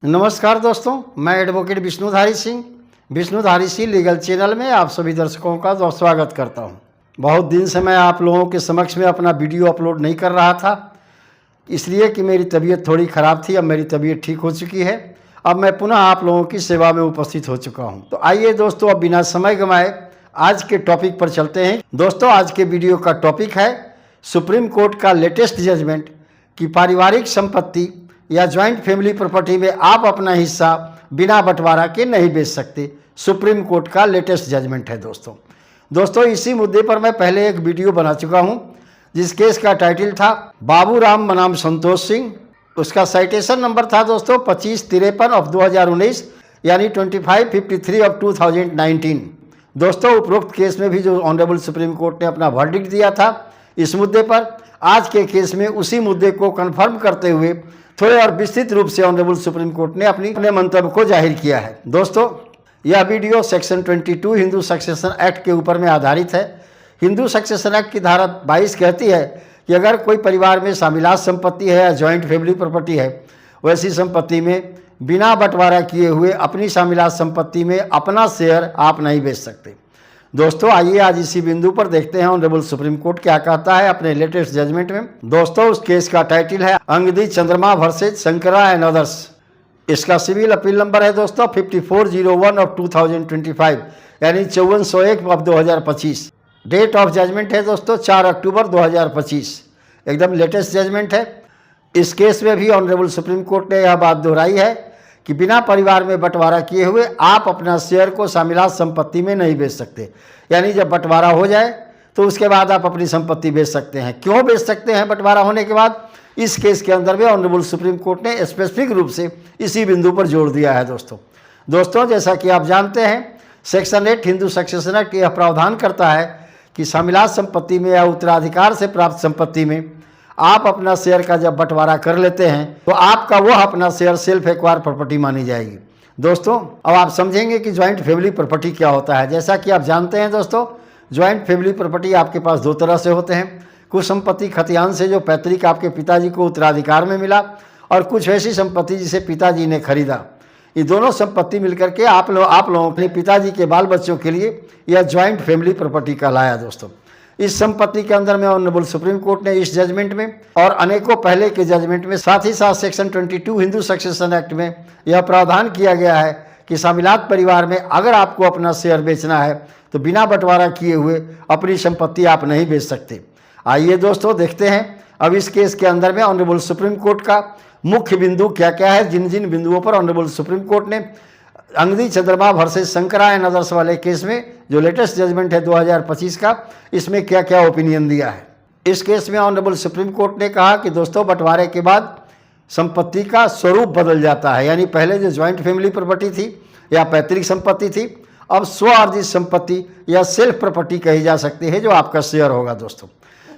नमस्कार दोस्तों, मैं advocate Vishnudhari Singh legal channel में आप सभी दर्शकों का स्वागत करता हूं। बहुत दिन से मैं आप लोगों के समक्ष में अपना वीडियो अपलोड नहीं कर रहा था, इसलिए कि मेरी तबीयत थोड़ी ख़राब थी। अब मेरी तबीयत ठीक हो चुकी है। अब मैं पुनः आप लोगों की सेवा में उपस्थित हो चुका हूँ। तो आइए दोस्तों, अब बिना समय गंवाए आज के टॉपिक पर चलते हैं। दोस्तों, आज के वीडियो का टॉपिक है सुप्रीम कोर्ट का लेटेस्ट जजमेंट कि पारिवारिक संपत्ति या ज्वाइंट फैमिली प्रॉपर्टी में आप अपना हिस्सा बिना बंटवारा के नहीं बेच सकते। सुप्रीम कोर्ट का लेटेस्ट जजमेंट है दोस्तों, इसी मुद्दे पर मैं पहले एक वीडियो बना चुका हूं, जिस केस का टाइटल था बाबूराम बनाम संतोष सिंह। उसका साइटेशन नंबर था दोस्तों 2553 ऑफ 2019 यानी 2553 ऑफ 2019। दोस्तों, उपरोक्त केस में भी जो ऑनरेबल सुप्रीम कोर्ट ने अपना वर्डिक्ट दिया था इस मुद्दे पर, आज के केस में उसी मुद्दे को कन्फर्म करते हुए थोड़े और विस्तृत रूप से ऑनरेबल सुप्रीम कोर्ट ने अपने मंतव्य को जाहिर किया है। दोस्तों, यह video section 22 Hindu succession act के ऊपर में आधारित है। हिंदू सक्सेशन एक्ट की धारा 22 कहती है कि अगर कोई परिवार में शामिलात संपत्ति है या जॉइंट फैमिली प्रॉपर्टी है, वैसी संपत्ति में बिना बंटवारा किए हुए अपनी शामिलात संपत्ति में अपना शेयर आप नहीं बेच सकते। दोस्तों, आइए आज इसी बिंदु पर देखते हैं ऑनरेबल सुप्रीम कोर्ट क्या कहता है अपने लेटेस्ट जजमेंट में। दोस्तों, उस केस का टाइटल है अंगदी चंद्रमा वर्सेज शंकरा एंड अदर्स। इसका सिविल अपील नंबर है दोस्तों 5401 ऑफ 2025 यानी 5401 ऑफ 2025। डेट ऑफ जजमेंट है दोस्तों 4 अक्टूबर 2025। एकदम लेटेस्ट जजमेंट है। इस केस में भी ऑनरेबल सुप्रीम कोर्ट ने यह बात दोहराई है कि बिना परिवार में बंटवारा किए हुए आप अपना शेयर को शामिलात संपत्ति में नहीं बेच सकते। यानी जब बंटवारा हो जाए तो उसके बाद आप अपनी संपत्ति बेच सकते हैं। क्यों बेच सकते हैं बंटवारा होने के बाद? इस केस के अंदर में ऑनरेबल सुप्रीम कोर्ट ने स्पेसिफिक रूप से इसी बिंदु पर जोर दिया है। दोस्तों, जैसा कि आप जानते हैं, सेक्शन 8 हिंदू सक्सेशन एक्ट यह प्रावधान करता है कि शामिलात संपत्ति में या उत्तराधिकार से प्राप्त संपत्ति में आप अपना शेयर का जब बंटवारा कर लेते हैं तो आपका वह अपना शेयर सेल्फ एक्वायर प्रॉपर्टी मानी जाएगी। दोस्तों, अब आप समझेंगे कि ज्वाइंट फैमिली प्रॉपर्टी क्या होता है। जैसा कि आप जानते हैं दोस्तों, ज्वाइंट फैमिली प्रॉपर्टी आपके पास दो तरह से होते हैं। कुछ संपत्ति खतियान से जो पैतृक आपके पिताजी को उत्तराधिकार में मिला, और कुछ ऐसी संपत्ति जिसे पिताजी ने खरीदा। ये दोनों संपत्ति मिलकर के आप लोगों अपने पिताजी के बाल बच्चों के लिए यह ज्वाइंट फैमिली प्रॉपर्टी कहलाया। दोस्तों, इस संपत्ति के अंदर में ऑनरेबल सुप्रीम कोर्ट ने इस जजमेंट में और अनेकों पहले के जजमेंट में, साथ ही साथ सेक्शन 22 हिंदू सक्सेशन एक्ट में यह प्रावधान किया गया है कि शामिलात परिवार में अगर आपको अपना शेयर बेचना है तो बिना बंटवारा किए हुए अपनी संपत्ति आप नहीं बेच सकते। आइए दोस्तों, देखते हैं अब इस केस के अंदर में ऑनरेबल सुप्रीम कोर्ट का मुख्य बिंदु क्या क्या है, जिन जिन बिंदुओं पर ऑनरेबल सुप्रीम कोर्ट ने अंगदी चंद्रमा वर्सेज शंकरा एंड अदर्स वाले केस में जो लेटेस्ट जजमेंट है 2025 का, इसमें क्या क्या ओपिनियन दिया है। इस केस में ऑनरेबल सुप्रीम कोर्ट ने कहा कि दोस्तों, बंटवारे के बाद संपत्ति का स्वरूप बदल जाता है। यानी पहले जो ज्वाइंट फैमिली प्रॉपर्टी थी या पैतृक संपत्ति थी, अब स्व अर्जित संपत्ति या सेल्फ प्रॉपर्टी कही जा सकती है, जो आपका शेयर होगा। दोस्तों,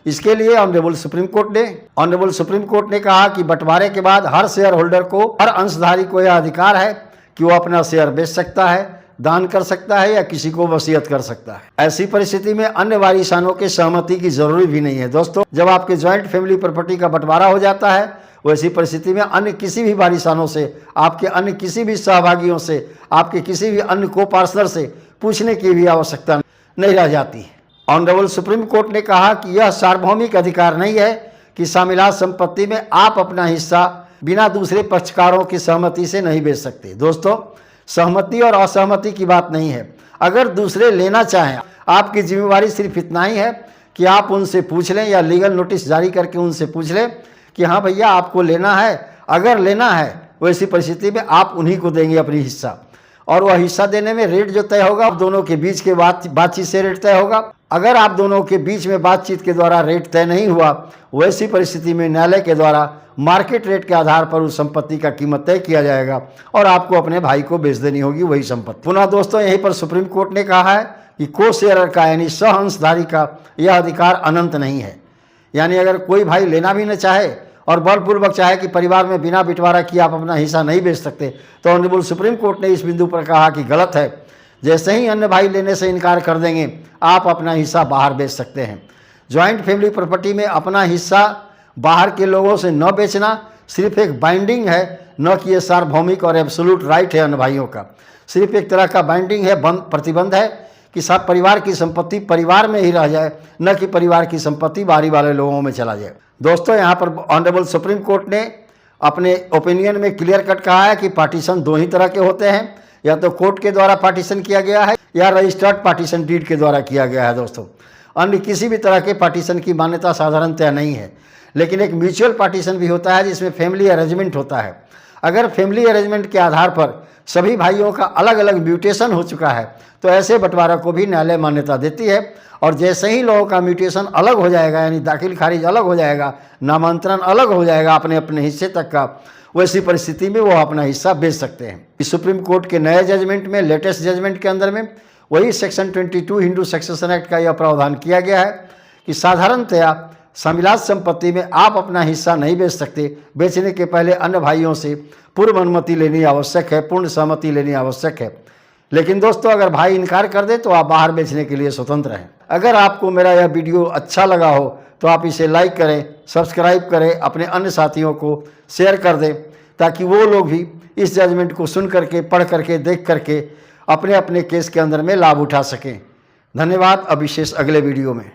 इसके लिए ऑनरेबल सुप्रीम कोर्ट ने कहा कि बंटवारे के बाद हर शेयर होल्डर को, हर अंशधारी को यह अधिकार है कि वो अपना शेयर बेच सकता है, दान कर सकता है या किसी को वसीयत कर सकता है। ऐसी परिस्थिति में अन्य वारिसानों के सहमति की जरूरी भी नहीं है। दोस्तों, जब आपके ज्वाइंट फैमिली प्रॉपर्टी का बंटवारा हो जाता है, वैसी परिस्थिति में अन्य किसी भी वारिसानों से, आपके अन्य किसी भी सहभागियों से, आपके किसी भी अन्य को पार्टनर से पूछने की भी आवश्यकता नहीं रह जाती। ऑनरेबल सुप्रीम कोर्ट ने कहा कि यह सार्वभौमिक अधिकार नहीं है कि शामिलात संपत्ति में आप अपना हिस्सा बिना दूसरे पक्षकारों की सहमति से नहीं बेच सकते। दोस्तों, सहमति और असहमति की बात नहीं है। अगर दूसरे लेना चाहें, आपकी जिम्मेवारी सिर्फ इतना ही है कि आप उनसे पूछ लें या लीगल नोटिस जारी करके उनसे पूछ लें कि हाँ भैया, आपको लेना है। अगर लेना है, वैसी परिस्थिति में आप उन्हीं को देंगे अपनी हिस्सा, और वह हिस्सा देने में रेट जो तय होगा दोनों के बीच के बातचीत से रेट तय होगा। अगर आप दोनों के बीच में बातचीत के द्वारा रेट तय नहीं हुआ, वैसी परिस्थिति में न्यायालय के द्वारा मार्केट रेट के आधार पर उस संपत्ति का कीमत तय किया जाएगा और आपको अपने भाई को बेच देनी होगी वही संपत्ति। पुनः दोस्तों, यहीं पर सुप्रीम कोर्ट ने कहा है कि को शेयरर का यानी सह अंशधारी का यह अधिकार अनंत नहीं है। यानी अगर कोई भाई लेना भी न चाहे और बलपूर्वक चाहे कि परिवार में बिना बंटवारा किए आप अपना हिस्सा नहीं बेच सकते, तो ऑनरेबल सुप्रीम कोर्ट ने इस बिंदु पर कहा कि गलत है। जैसे ही अन्य भाई लेने से इनकार कर देंगे, आप अपना हिस्सा बाहर बेच सकते हैं। ज्वाइंट फैमिली प्रॉपर्टी में अपना हिस्सा बाहर के लोगों से न बेचना सिर्फ एक बाइंडिंग है, न कि ये सार्वभौमिक और एब्सोल्यूट राइट है अन्य भाइयों का। सिर्फ एक तरह का बाइंडिंग है, प्रतिबंध है कि सब परिवार की संपत्ति परिवार में ही रह जाए, न कि परिवार की संपत्ति बाहरी वाले लोगों में चला जाए। दोस्तों, यहाँ पर ऑनरेबल सुप्रीम कोर्ट ने अपने ओपिनियन में क्लियर कट कहा है कि पार्टीशन दो ही तरह के होते हैं, या तो कोर्ट के द्वारा पार्टीशन किया गया है या रजिस्टर्ड पार्टीशन डीड के द्वारा किया गया है। दोस्तों, अन्य किसी भी तरह के पार्टीशन की मान्यता साधारणतया नहीं है। लेकिन एक म्यूचुअल पार्टीशन भी होता है जिसमें फैमिली अरेंजमेंट होता है। अगर फैमिली अरेंजमेंट के आधार पर सभी भाइयों का अलग अलग म्यूटेशन हो चुका है तो ऐसे बंटवारा को भी न्यायालय मान्यता देती है। और जैसे ही लोगों का म्यूटेशन अलग हो जाएगा, यानी दाखिल खारिज अलग हो जाएगा, नामांतरण अलग हो जाएगा अपने अपने हिस्से तक का, वैसी परिस्थिति में वो अपना हिस्सा बेच सकते हैं। सुप्रीम कोर्ट के नए जजमेंट में, लेटेस्ट जजमेंट के अंदर में वही सेक्शन 22 हिंदू सक्सेशन एक्ट का यह प्रावधान किया गया है कि साधारणतया सामिलात संपत्ति में आप अपना हिस्सा नहीं बेच सकते। बेचने के पहले अन्य भाइयों से पूर्व अनुमति लेनी आवश्यक है, पूर्ण सहमति लेनी आवश्यक है। लेकिन दोस्तों, अगर भाई इनकार कर दे तो आप बाहर बेचने के लिए स्वतंत्र हैं। अगर आपको मेरा यह वीडियो अच्छा लगा हो तो आप इसे लाइक करें, सब्सक्राइब करें, अपने अन्य साथियों को शेयर कर दें, ताकि वो लोग भी इस जजमेंट को सुन करके, पढ़ करके, देख करके अपने अपने केस के अंदर में लाभ उठा सकें। धन्यवाद। अब विशेष अगले वीडियो में।